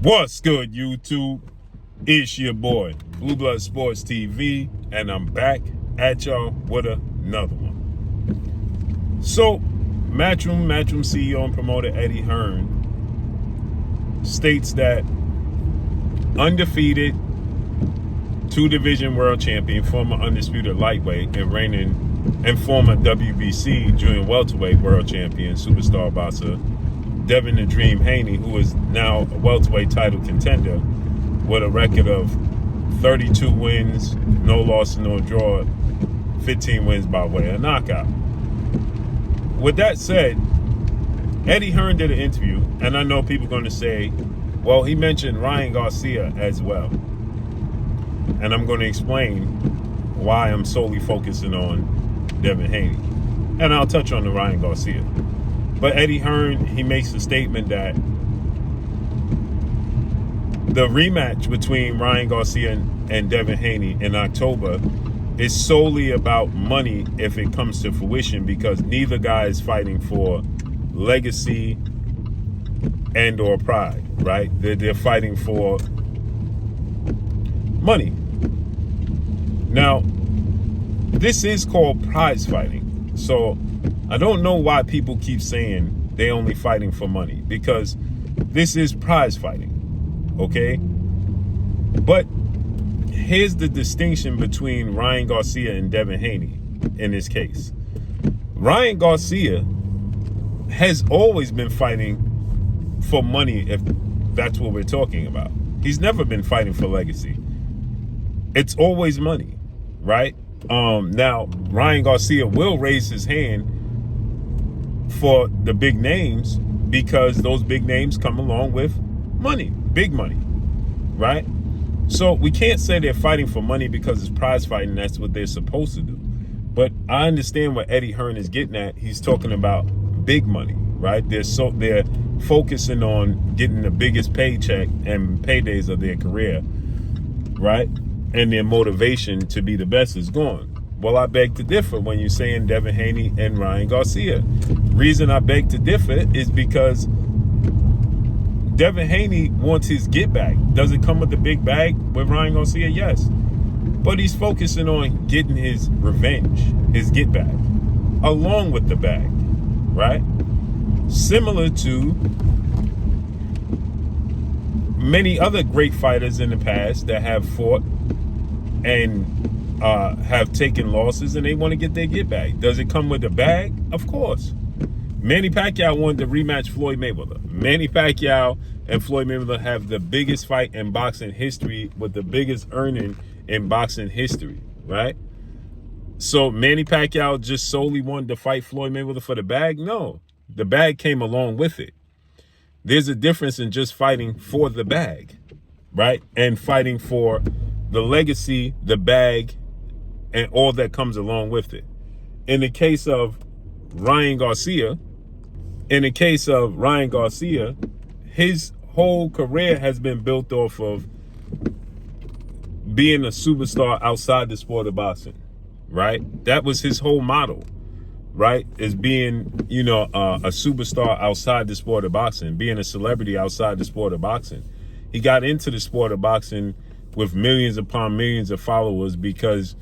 What's good, YouTube? It's your boy, Blue Blood Sports TV, and I'm back at y'all with another one. So, Matchroom CEO and promoter Eddie Hearn states that undefeated two-division world champion, former undisputed lightweight, and reigning and former WBC junior welterweight world champion, superstar boxer Devin the Dream Haney, who is now a welterweight title contender with a record of 32 wins, no loss, no draw, 15 wins by way of knockout. With that said, Eddie Hearn did an interview, and I know people are going to say, well, he mentioned Ryan Garcia as well. And I'm going to explain why I'm solely focusing on Devin Haney. And I'll touch on the Ryan Garcia. But Eddie Hearn, he makes the statement that the rematch between Ryan Garcia and Devin Haney in October is solely about money if it comes to fruition, because neither guy is fighting for legacy and or pride, right? They're fighting for money. Now, this is called prize fighting. So I don't know why people keep saying they only fighting for money, because this is prize fighting, okay? But here's the distinction between Ryan Garcia and Devin Haney in this case. Ryan Garcia has always been fighting for money, if that's what we're talking about. He's never been fighting for legacy. It's always money, right? Now, Ryan Garcia will raise his hand for the big names because those big names come along with money, big money, right? So we can't say they're fighting for money because it's prize fighting. That's what they're supposed to do. But I understand what Eddie Hearn is getting at. He's talking about big money, right? They're focusing on getting the biggest paycheck and paydays of their career, right? And their motivation to be the best is gone. Well, I beg to differ when you're saying Devin Haney and Ryan Garcia. Reason I beg to differ is because Devin Haney wants his get back. Does it come with the big bag with Ryan Garcia? Yes. But he's focusing on getting his revenge, his get back, along with the bag, right? Similar to many other great fighters in the past that have fought and have taken losses, and they want to get their get back. Does it come with a bag? Of course. Manny Pacquiao wanted to rematch Floyd Mayweather. Manny Pacquiao and Floyd Mayweather have the biggest fight in boxing history with the biggest earning in boxing history, right? So Manny Pacquiao just solely wanted to fight Floyd Mayweather for the bag? No. The bag came along with it. There's a difference in just fighting for the bag, right? And fighting for the legacy, the bag, and all that comes along with it. In the case of Ryan Garcia, his whole career has been built off of being a superstar outside the sport of boxing, right? That was his whole model, right? Is being, a superstar outside the sport of boxing, being a celebrity outside the sport of boxing. He got into the sport of boxing with millions upon millions of followers because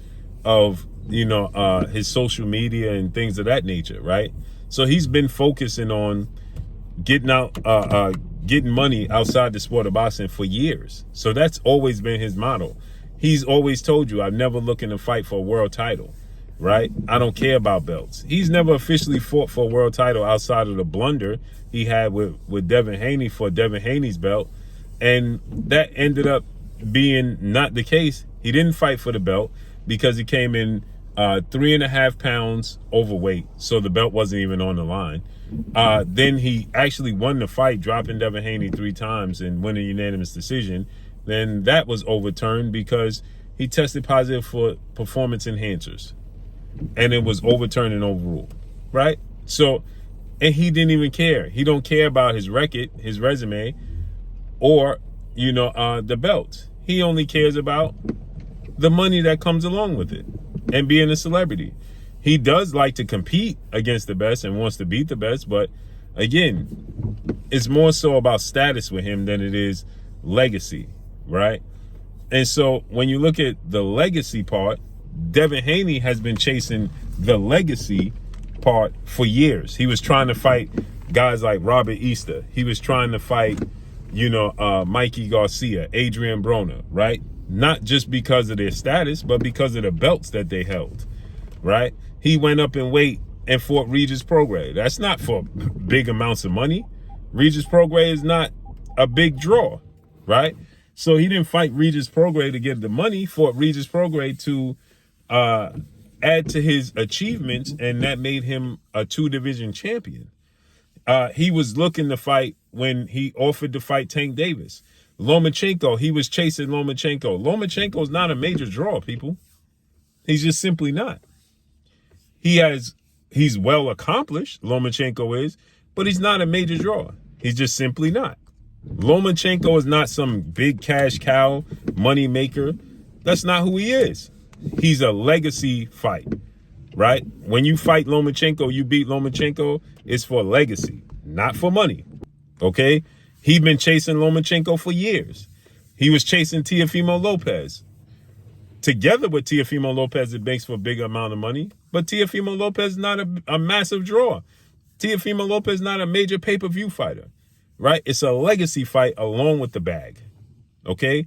of, his social media and things of that nature, right? So he's been focusing on getting money outside the sport of boxing for years. So that's always been his model. He's always told you, I'm never looking to fight for a world title, right? I don't care about belts. He's never officially fought for a world title outside of the blunder he had with Devin Haney for Devin Haney's belt. And that ended up being not the case. He didn't fight for the belt because he came in 3.5 pounds overweight, so the belt wasn't even on the line. Then he actually won the fight, dropping Devin Haney 3 times and winning a unanimous decision. Then that was overturned because he tested positive for performance enhancers, and it was overturned and overruled, right? So, and he didn't even care. He don't care about his record, his resume, or the belt. He only cares about the money that comes along with it and being a celebrity. He does like to compete against the best and wants to beat the best, but again, it's more so about status with him than it is legacy, right? And so when you look at the legacy part, Devin Haney has been chasing the legacy part for years. He was trying to fight guys like Robert Easter. He was trying to fight, Mikey Garcia, Adrian Broner, right? Not just because of their status, but because of the belts that they held, right? He went up in weight and fought Regis Prograis. That's not for big amounts of money. Regis Prograis is not a big draw, right? So he didn't fight Regis Prograis to get the money, fought Regis Prograis to add to his achievements, and that made him a 2-division champion. He was looking to fight when he offered to fight Tank Davis. Lomachenko, he was chasing Lomachenko. Lomachenko's not a major draw, people. He's just simply not. He's well accomplished, Lomachenko is, but he's not a major draw. He's just simply not. Lomachenko is not some big cash cow, money maker. That's not who he is. He's a legacy fight, right? When you fight Lomachenko, you beat Lomachenko, it's for legacy, not for money, okay? He's been chasing Lomachenko for years. He was chasing Teofimo Lopez. Together with Teofimo Lopez, it makes for a big amount of money, but Teofimo Lopez is not a massive draw. Teofimo Lopez is not a major pay-per-view fighter, right? It's a legacy fight along with the bag, okay?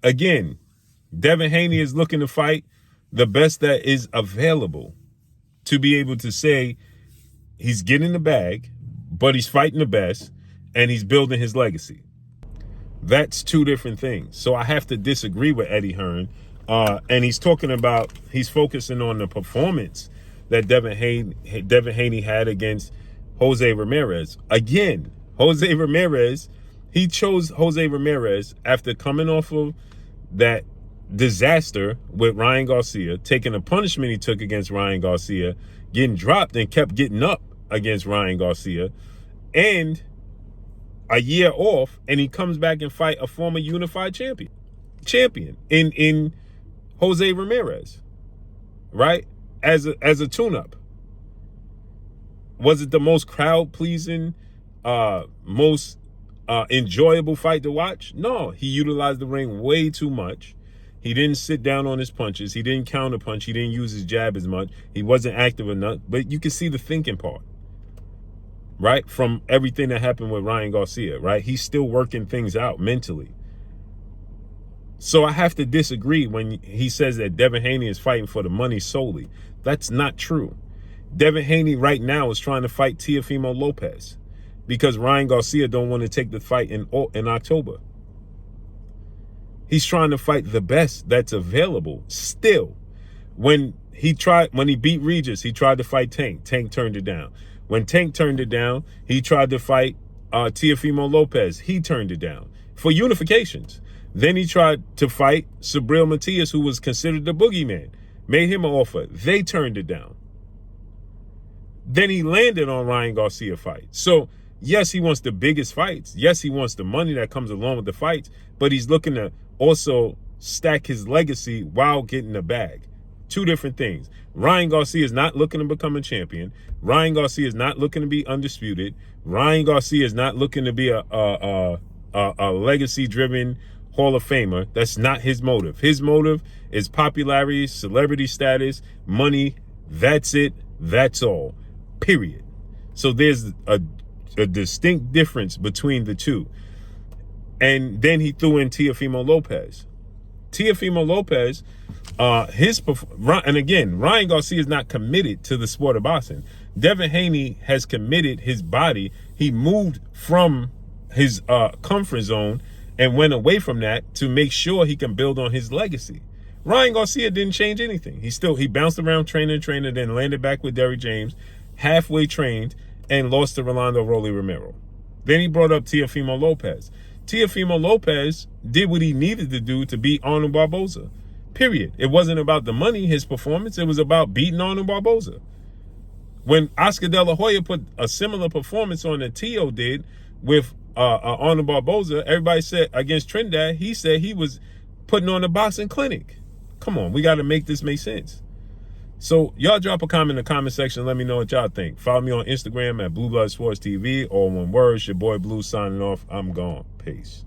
Again, Devin Haney is looking to fight the best that is available to be able to say he's getting the bag, but he's fighting the best, and he's building his legacy. That's two different things. So I have to disagree with Eddie Hearn. And he's focusing on the performance that Devin Haney had against Jose Ramirez. Again, Jose Ramirez, he chose Jose Ramirez after coming off of that disaster with Ryan Garcia, taking a punishment he took against Ryan Garcia, getting dropped and kept getting up against Ryan Garcia, and a year off, and he comes back and fight a former unified champion in Jose Ramirez, right? As a tune-up. Was it the most crowd-pleasing, most enjoyable fight to watch? No, he utilized the ring way too much. He didn't sit down on his punches. He didn't counterpunch. He didn't use his jab as much. He wasn't active enough. But you can see the thinking part, right? From everything that happened with Ryan Garcia, right? He's still working things out mentally. So I have to disagree when he says that Devin Haney is fighting for the money solely. That's not true. Devin Haney right now is trying to fight Teofimo Lopez because Ryan Garcia don't want to take the fight in October. He's trying to fight the best that's available still. When he beat Regis, he tried to fight Tank. Tank turned it down. When Tank turned it down, he tried to fight Teofimo Lopez. He turned it down for unifications. Then he tried to fight Subriel Matias, who was considered the boogeyman. Made him an offer. They turned it down. Then he landed on Ryan Garcia fight. So, yes, he wants the biggest fights. Yes, he wants the money that comes along with the fights. But he's looking to also stack his legacy while getting the bag. Two different things. Ryan Garcia is not looking to become a champion. Ryan Garcia is not looking to be undisputed. Ryan Garcia is not looking to be a legacy-driven Hall of Famer. That's not his motive. His motive is popularity, celebrity status, money. That's it. That's all. Period. So there's a distinct difference between the two. And then he threw in Teofimo Lopez. Teofimo Lopez, and again, Ryan Garcia is not committed to the sport of boxing. Devin Haney has committed his body. He moved from his comfort zone and went away from that to make sure he can build on his legacy. Ryan Garcia didn't change anything. He bounced around trainer, then landed back with Derrick James, halfway trained, and lost to Rolando Rolly Romero. Then he brought up Teofimo Lopez. Teofimo Lopez did what he needed to do to beat Arnold Barboza. Period. It wasn't about the money, his performance. It was about beating Arnold Barboza. When Oscar De La Hoya put a similar performance on that Teo did with Arnold Barboza, everybody said against Trinidad, he said he was putting on a boxing clinic. Come on, we got to make this make sense. So y'all drop a comment in the comment section. Let me know what y'all think. Follow me on Instagram at Blue Blood Sports TV. All one word. It's your boy Blue signing off. I'm gone. Peace.